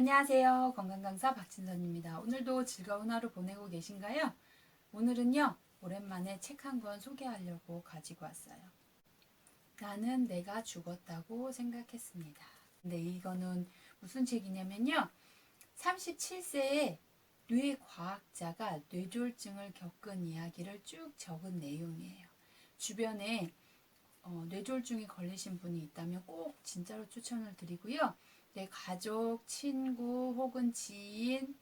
안녕하세요. 건강강사 박진선입니다. 오늘도 즐거운 하루 보내고 계신가요? 오늘은요, 오랜만에 책 한 권 소개하려고 가지고 왔어요. 나는 내가 죽었다고 생각했습니다. 근데 이거는 무슨 책이냐면요, 37세의 뇌과학자가 뇌졸중을 겪은 이야기를 쭉 적은 내용이에요. 주변에 뇌졸중에 걸리신 분이 있다면 꼭 진짜로 추천을 드리고요. 내 가족, 친구 혹은 지인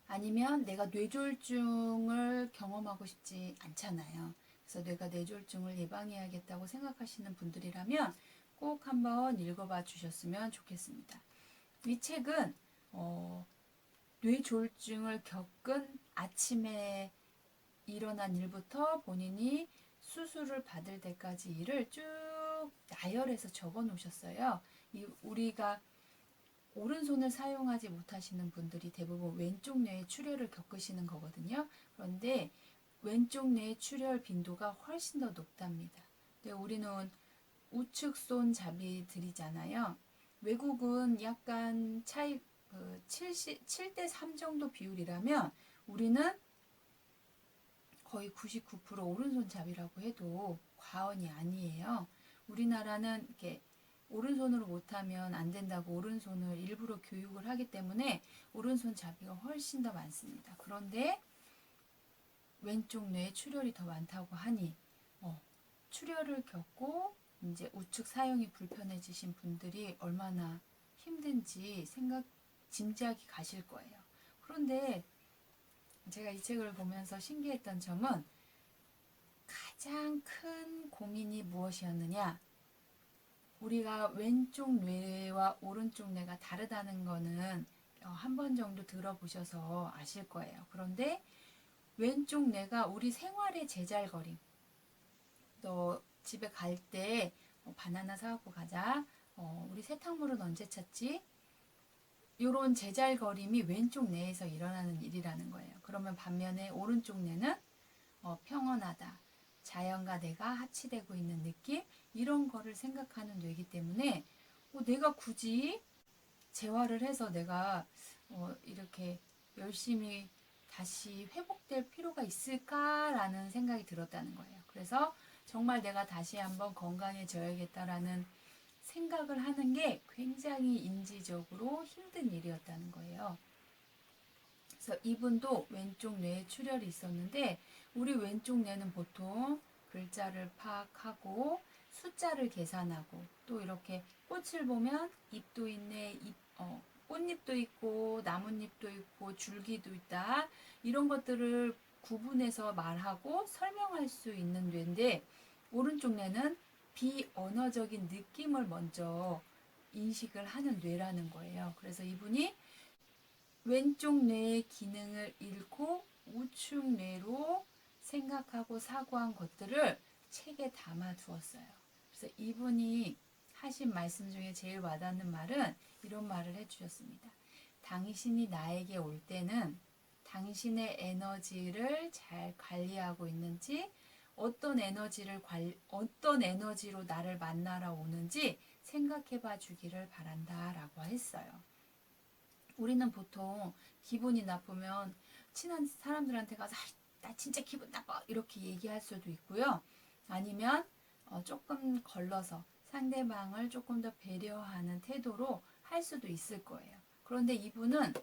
아니면 내가 뇌졸중을 경험하고 싶지 않잖아요. 그래서 내가 뇌졸중을 예방해야겠다고 생각하시는 분들이라면 꼭 한번 읽어봐 주셨으면 좋겠습니다. 이 책은 뇌졸중을 겪은 아침에 일어난 일부터 본인이 수술을 받을 때까지 일을 쭉 나열해서 적어 놓으셨어요. 우리가 오른손을 사용하지 못하시는 분들이 대부분 왼쪽 뇌의 출혈을 겪으시는 거거든요. 그런데 왼쪽 뇌의 출혈 빈도가 훨씬 더 높답니다. 근데 우리는 우측 손잡이들이잖아요. 외국은 약간 차이 7대 3 정도 비율이라면 우리는 거의 99% 오른손잡이라고 해도 과언이 아니에요. 우리나라는 이렇게 오른손으로 못하면 안 된다고 오른손을 일부러 교육을 하기 때문에 오른손잡이가 훨씬 더 많습니다. 그런데 왼쪽 뇌에 출혈이 더 많다고 하니 출혈을 겪고 이제 우측 사용이 불편해지신 분들이 얼마나 힘든지 짐작이 가실 거예요. 그런데 제가 이 책을 보면서 신기했던 점은 가장 큰 고민이 무엇이었느냐? 우리가 왼쪽 뇌와 오른쪽 뇌가 다르다는 거는 한 번 정도 들어보셔서 아실 거예요. 그런데 왼쪽 뇌가 우리 생활의 제잘거림. 너 집에 갈 때 바나나 사갖고 가자. 우리 세탁물은 언제 찾지? 이런 제잘거림이 왼쪽 뇌에서 일어나는 일이라는 거예요. 그러면 반면에 오른쪽 뇌는 평온하다. 자연과 내가 합치되고 있는 느낌? 이런 거를 생각하는 뇌이기 때문에 내가 굳이 재활을 해서 내가 이렇게 열심히 다시 회복될 필요가 있을까라는 생각이 들었다는 거예요. 그래서 정말 내가 다시 한번 건강해져야겠다라는 생각을 하는 게 굉장히 인지적으로 힘든 일이었다는 거예요. 그래서 이분도 왼쪽 뇌에 출혈이 있었는데 우리 왼쪽 뇌는 보통 글자를 파악하고 숫자를 계산하고 또 이렇게 꽃을 보면 잎도 있네, 꽃잎도 있고 나뭇잎도 있고 줄기도 있다 이런 것들을 구분해서 말하고 설명할 수 있는 뇌인데 오른쪽 뇌는 비언어적인 느낌을 먼저 인식을 하는 뇌라는 거예요. 그래서 이분이 왼쪽 뇌의 기능을 잃고 우측 뇌로 생각하고 사고한 것들을 책에 담아 두었어요. 그래서 이분이 하신 말씀 중에 제일 와닿는 말은 이런 말을 해주셨습니다. 당신이 나에게 올 때는 당신의 에너지를 잘 관리하고 있는지 어떤 에너지로 나를 만나러 오는지 생각해 봐 주기를 바란다 라고 했어요. 우리는 보통 기분이 나쁘면 친한 사람들한테 가서 나 진짜 기분 나빠 이렇게 얘기할 수도 있고요. 아니면 조금 걸러서 상대방을 조금 더 배려하는 태도로 할 수도 있을 거예요. 그런데 이분은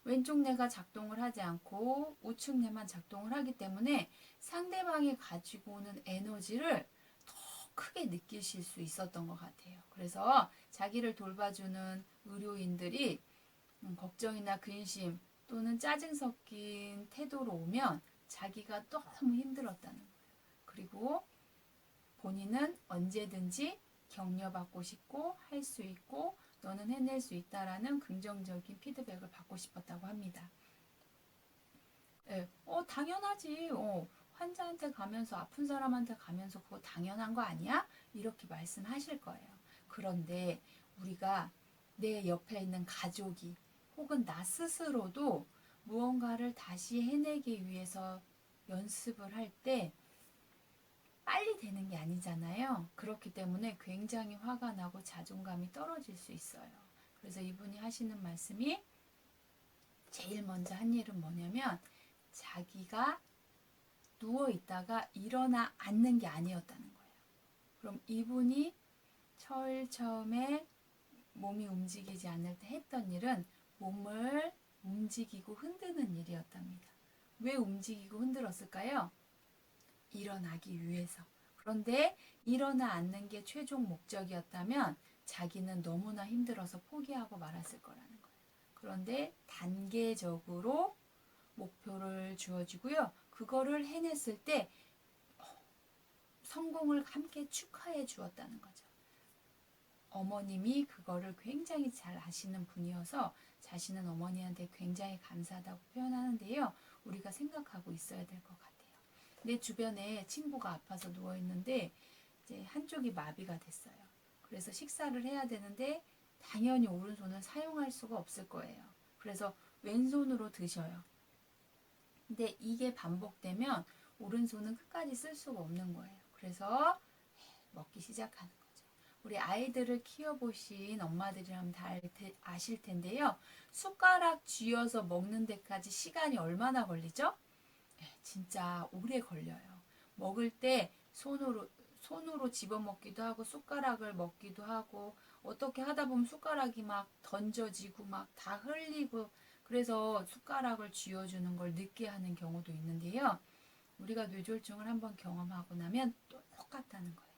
왼쪽 뇌가 작동을 하지 않고 우측 뇌만 작동을 하기 때문에 상대방이 가지고 오는 에너지를 더 크게 느끼실 수 있었던 것 같아요. 그래서 자기를 돌봐주는 의료인들이 걱정이나 근심 또는 짜증 섞인 태도로 오면 자기가 너무 힘들었다는 거예요. 그리고 본인은 언제든지 격려받고 싶고 할 수 있고 너는 해낼 수 있다라는 긍정적인 피드백을 받고 싶었다고 합니다. 네, 당연하지. 환자한테 가면서 아픈 사람한테 가면서 그거 당연한 거 아니야? 이렇게 말씀하실 거예요. 그런데 우리가 내 옆에 있는 가족이 혹은 나 스스로도 무언가를 다시 해내기 위해서 연습을 할 때 빨리 되는 게 아니잖아요. 그렇기 때문에 굉장히 화가 나고 자존감이 떨어질 수 있어요. 그래서 이분이 하시는 말씀이 제일 먼저 한 일은 뭐냐면 자기가 누워 있다가 일어나 앉는 게 아니었다는 거예요. 그럼 이분이 처음에 몸이 움직이지 않을 때 했던 일은 몸을 움직이고 흔드는 일이었답니다. 왜 움직이고 흔들었을까요? 일어나기 위해서. 그런데 일어나 앉는 게 최종 목적이었다면 자기는 너무나 힘들어서 포기하고 말았을 거라는 거예요. 그런데 단계적으로 목표를 주어지고요. 그거를 해냈을 때 성공을 함께 축하해 주었다는 거죠. 어머님이 그거를 굉장히 잘 아시는 분이어서 자신은 어머니한테 굉장히 감사하다고 표현하는데요. 우리가 생각하고 있어야 될 것 같아요. 내 주변에 친구가 아파서 누워있는데 이제 한쪽이 마비가 됐어요. 그래서 식사를 해야 되는데 당연히 오른손을 사용할 수가 없을 거예요. 그래서 왼손으로 드셔요. 근데 이게 반복되면 오른손은 끝까지 쓸 수가 없는 거예요. 그래서 먹기 시작하는 거죠. 우리 아이들을 키워보신 엄마들이라면 다 아실 텐데요. 숟가락 쥐어서 먹는 데까지 시간이 얼마나 걸리죠? 진짜 오래 걸려요. 먹을 때 손으로 집어 먹기도 하고 숟가락을 먹기도 하고 어떻게 하다 보면 숟가락이 막 던져지고 막 다 흘리고 그래서 숟가락을 쥐어주는 걸 늦게 하는 경우도 있는데요. 우리가 뇌졸중을 한번 경험하고 나면 똑같다는 거예요.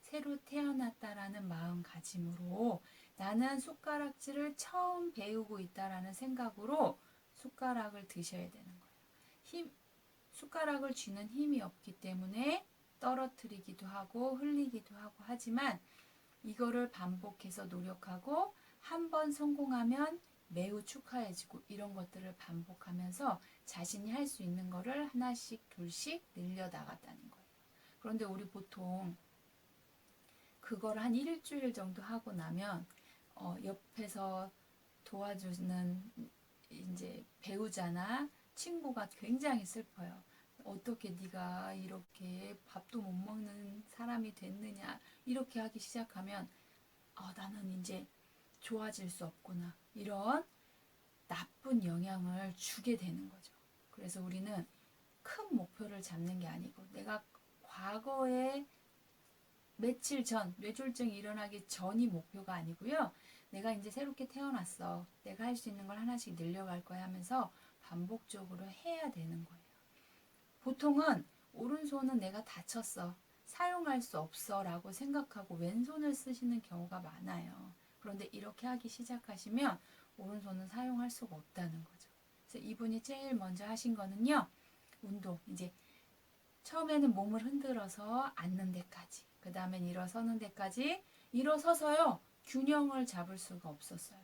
새로 태어났다라는 마음가짐으로 나는 숟가락질을 처음 배우고 있다라는 생각으로 숟가락을 드셔야 되는 거예요. 숟가락을 쥐는 힘이 없기 때문에 떨어뜨리기도 하고 흘리기도 하고 하지만 이거를 반복해서 노력하고 한 번 성공하면 매우 축하해지고 이런 것들을 반복하면서 자신이 할 수 있는 거를 하나씩 둘씩 늘려나갔다는 거예요. 그런데 우리 보통 그걸 한 일주일 정도 하고 나면 옆에서 도와주는 이제 배우자나 친구가 굉장히 슬퍼요. 어떻게 네가 이렇게 밥도 못 먹는 사람이 됐느냐 이렇게 하기 시작하면 나는 이제 좋아질 수 없구나 이런 나쁜 영향을 주게 되는 거죠. 그래서 우리는 큰 목표를 잡는 게 아니고 내가 과거에 며칠 전 뇌졸중이 일어나기 전이 목표가 아니고요. 내가 이제 새롭게 태어났어. 내가 할 수 있는 걸 하나씩 늘려갈 거야 하면서 반복적으로 해야 되는 거예요. 보통은 오른손은 내가 다쳤어. 사용할 수 없어 라고 생각하고 왼손을 쓰시는 경우가 많아요. 그런데 이렇게 하기 시작하시면 오른손은 사용할 수가 없다는 거죠. 그래서 이분이 제일 먼저 하신 거는요. 운동. 이제 처음에는 몸을 흔들어서 앉는 데까지. 그 다음엔 일어서는 데까지. 일어서서요. 균형을 잡을 수가 없었어요.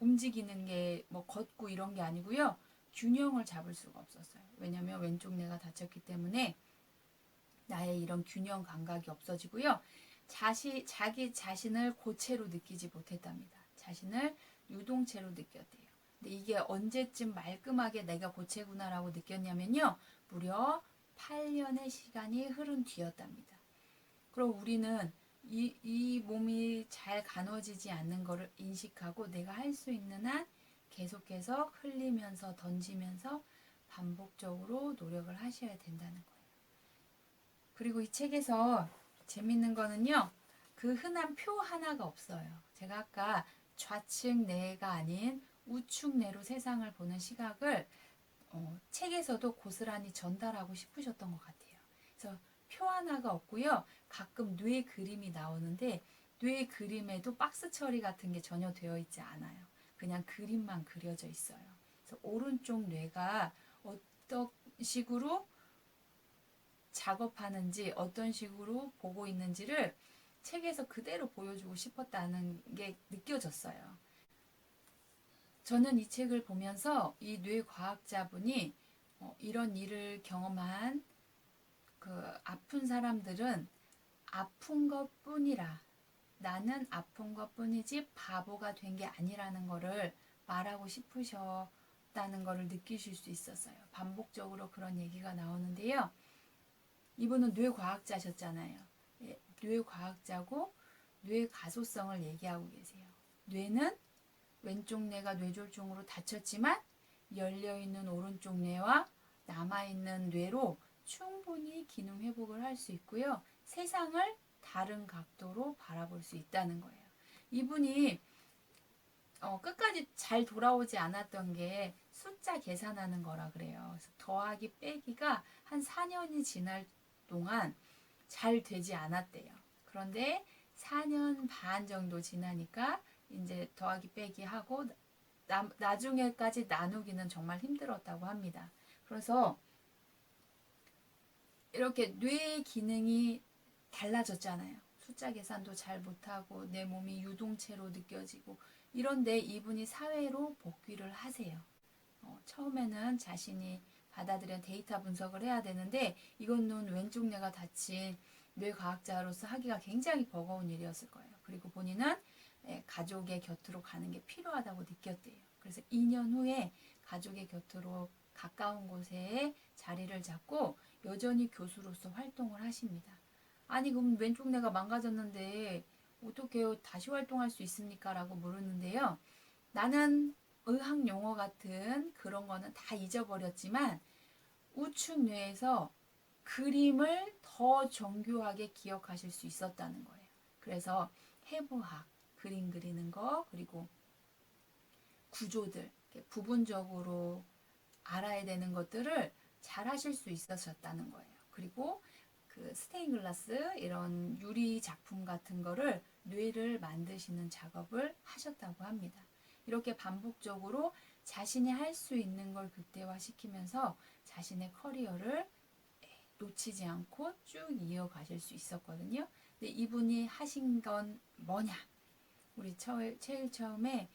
움직이는 게 뭐 걷고 이런 게 아니고요. 균형을 잡을 수가 없었어요. 왜냐면 왼쪽 뇌가 다쳤기 때문에 나의 이런 균형 감각이 없어지고요. 자기 자신을 고체로 느끼지 못했답니다. 자신을 유동체로 느꼈대요. 근데 이게 언제쯤 말끔하게 내가 고체구나라고 느꼈냐면요. 무려 8년의 시간이 흐른 뒤였답니다. 그럼 우리는 이 몸이 잘 가누어지지 않는 것을 인식하고 내가 할 수 있는 한 계속해서 흘리면서 던지면서 반복적으로 노력을 하셔야 된다는 거예요. 그리고 이 책에서 재밌는 거는요. 그 흔한 표 하나가 없어요. 제가 아까 좌측 뇌가 아닌 우측 뇌로 세상을 보는 시각을 책에서도 고스란히 전달하고 싶으셨던 것 같아요. 그래서 표 하나가 없고요. 가끔 뇌 그림이 나오는데 뇌 그림에도 박스 처리 같은 게 전혀 되어 있지 않아요. 그냥 그림만 그려져 있어요. 그래서 오른쪽 뇌가 어떤 식으로 작업하는지 어떤 식으로 보고 있는지를 책에서 그대로 보여주고 싶었다는 게 느껴졌어요. 저는 이 책을 보면서 이 뇌과학자분이 이런 일을 경험한 그 아픈 사람들은 아픈 것 뿐이라 나는 아픈 것 뿐이지 바보가 된 게 아니라는 거를 말하고 싶으셨다는 거를 느끼실 수 있었어요. 반복적으로 그런 얘기가 나오는데요. 이분은 뇌과학자셨잖아요. 뇌과학자고 뇌 가소성을 얘기하고 계세요. 뇌는 왼쪽 뇌가 뇌졸중으로 다쳤지만 열려있는 오른쪽 뇌와 남아있는 뇌로 충분히 기능 회복을 할 수 있고요. 세상을 다른 각도로 바라볼 수 있다는 거예요. 이분이 끝까지 잘 돌아오지 않았던 게 숫자 계산하는 거라 그래요. 그래서 더하기 빼기가 한 4년이 지날 동안 잘 되지 않았대요. 그런데 4년 반 정도 지나니까 이제 더하기 빼기 하고 나중에까지 나누기는 정말 힘들었다고 합니다. 그래서 이렇게 뇌 기능이 달라졌잖아요. 숫자 계산도 잘 못하고 내 몸이 유동체로 느껴지고 이런데 이분이 사회로 복귀를 하세요. 처음에는 자신이 받아들인 데이터 분석을 해야 되는데 이거는 왼쪽 뇌가 다친 뇌과학자로서 하기가 굉장히 버거운 일이었을 거예요. 그리고 본인은 가족의 곁으로 가는 게 필요하다고 느꼈대요. 그래서 2년 후에 가족의 곁으로 가까운 곳에 자리를 잡고 여전히 교수로서 활동을 하십니다. 아니 그럼 왼쪽 뇌가 망가졌는데 어떻게 다시 활동할 수 있습니까? 라고 물었는데요. 나는 의학 용어 같은 그런 거는 다 잊어버렸지만 우측 뇌에서 그림을 더 정교하게 기억하실 수 있었다는 거예요. 그래서 해부학, 그림 그리는 거, 그리고 구조들, 부분적으로 알아야 되는 것들을 잘 하실 수 있었다는 거예요. 그리고 그 스테인글라스 이런 유리 작품 같은 거를 뇌를 만드시는 작업을 하셨다고 합니다. 이렇게 반복적으로 자신이 할 수 있는 걸 극대화시키면서 자신의 커리어를 놓치지 않고 쭉 이어가실 수 있었거든요. 근데 이분이 하신 건 뭐냐? 우리 제일 처음에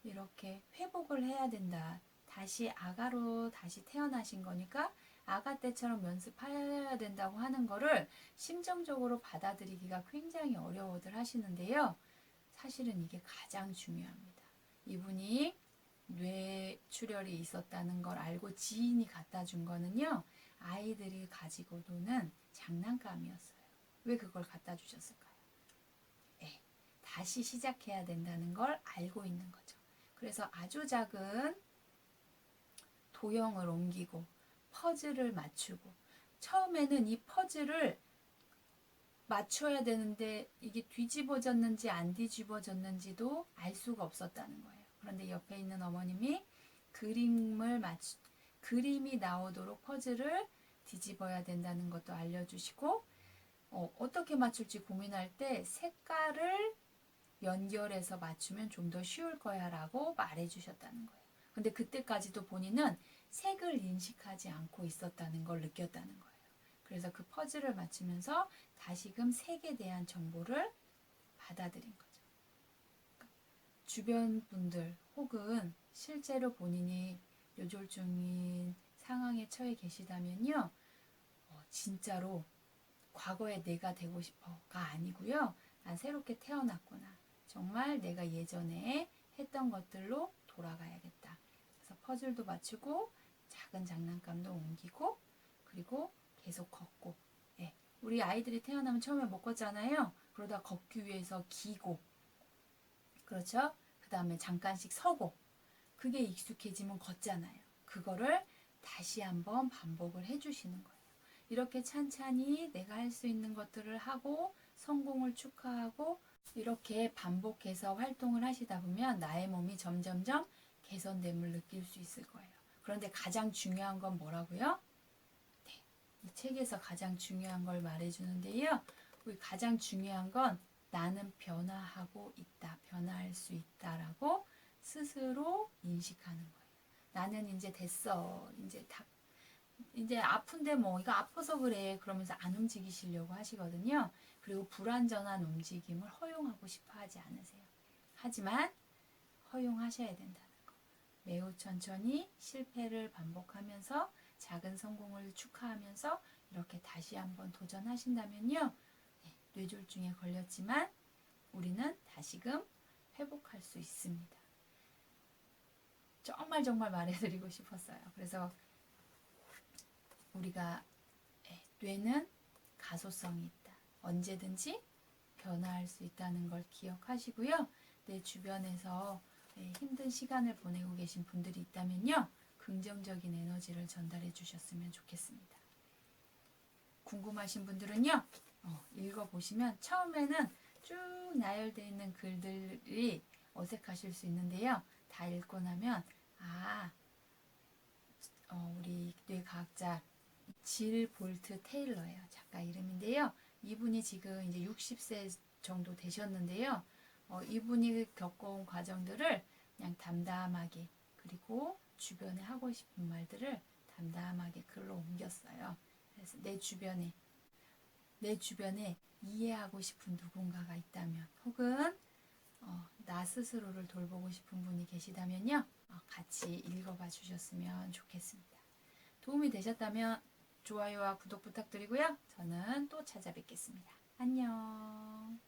이렇게 회복을 해야 된다. 다시 아가로 다시 태어나신 거니까 아가 때처럼 연습해야 된다고 하는 거를 심정적으로 받아들이기가 굉장히 어려워들 하시는데요. 사실은 이게 가장 중요합니다. 이분이 뇌출혈이 있었다는 걸 알고 지인이 갖다 준 거는요. 아이들이 가지고 노는 장난감이었어요. 왜 그걸 갖다 주셨을까요? 네, 다시 시작해야 된다는 걸 알고 있는 거죠. 그래서 아주 작은 도형을 옮기고 퍼즐을 맞추고 처음에는 이 퍼즐을 맞춰야 되는데 이게 뒤집어졌는지 안 뒤집어졌는지도 알 수가 없었다는 거예요. 그런데 옆에 있는 어머님이 그림이 나오도록 퍼즐을 뒤집어야 된다는 것도 알려주시고 어떻게 맞출지 고민할 때 색깔을 연결해서 맞추면 좀 더 쉬울 거야 라고 말해주셨다는 거예요. 근데 그때까지도 본인은 색을 인식하지 않고 있었다는 걸 느꼈다는 거예요. 그래서 그 퍼즐을 맞추면서 다시금 색에 대한 정보를 받아들인 거죠. 주변 분들 혹은 실제로 본인이 뇌졸중인 상황에 처해 계시다면요. 진짜로 과거의 내가 되고 싶어가 아니고요. 난 새롭게 태어났구나. 정말 내가 예전에 했던 것들로 돌아가야겠다. 그래서 퍼즐도 맞추고 작은 장난감도 옮기고 그리고 계속 걷고 우리 아이들이 태어나면 처음에 못 걷잖아요. 그러다 걷기 위해서 기고 그렇죠? 그 다음에 잠깐씩 서고 그게 익숙해지면 걷잖아요. 그거를 다시 한번 반복을 해주시는 거예요. 이렇게 찬찬히 내가 할 수 있는 것들을 하고 성공을 축하하고 이렇게 반복해서 활동을 하시다 보면 나의 몸이 점점점 개선됨을 느낄 수 있을 거예요. 그런데 가장 중요한 건 뭐라고요? 네, 이 책에서 가장 중요한 걸 말해주는데요. 우리 가장 중요한 건 나는 변화하고 있다, 변화할 수 있다라고 스스로 인식하는 거예요. 나는 이제 됐어, 이제 아픈데 뭐 이거 아파서 그래 그러면서 안 움직이시려고 하시거든요. 그리고 불완전한 움직임을 허용하고 싶어 하지 않으세요. 하지만 허용하셔야 된다는 거. 매우 천천히 실패를 반복하면서 작은 성공을 축하하면서 이렇게 다시 한번 도전하신다면요. 뇌졸중에 걸렸지만 우리는 다시금 회복할 수 있습니다. 정말 말해드리고 싶었어요. 그래서 우리가 뇌는 가소성이 있다. 언제든지 변화할 수 있다는 걸 기억하시고요. 내 주변에서 힘든 시간을 보내고 계신 분들이 있다면요. 긍정적인 에너지를 전달해 주셨으면 좋겠습니다. 궁금하신 분들은요. 읽어보시면 처음에는 쭉 나열되어 있는 글들이 어색하실 수 있는데요. 다 읽고 나면 우리 뇌과학자 질 볼트 테일러예요. 작가 이름인데요. 이분이 지금 이제 60세 정도 되셨는데요. 이분이 겪어온 과정들을 그냥 담담하게 그리고 주변에 하고 싶은 말들을 담담하게 글로 옮겼어요. 그래서 내 주변에 이해하고 싶은 누군가가 있다면 혹은 나 스스로를 돌보고 싶은 분이 계시다면요. 같이 읽어봐 주셨으면 좋겠습니다. 도움이 되셨다면 좋아요와 구독 부탁드리고요. 저는 또 찾아뵙겠습니다. 안녕.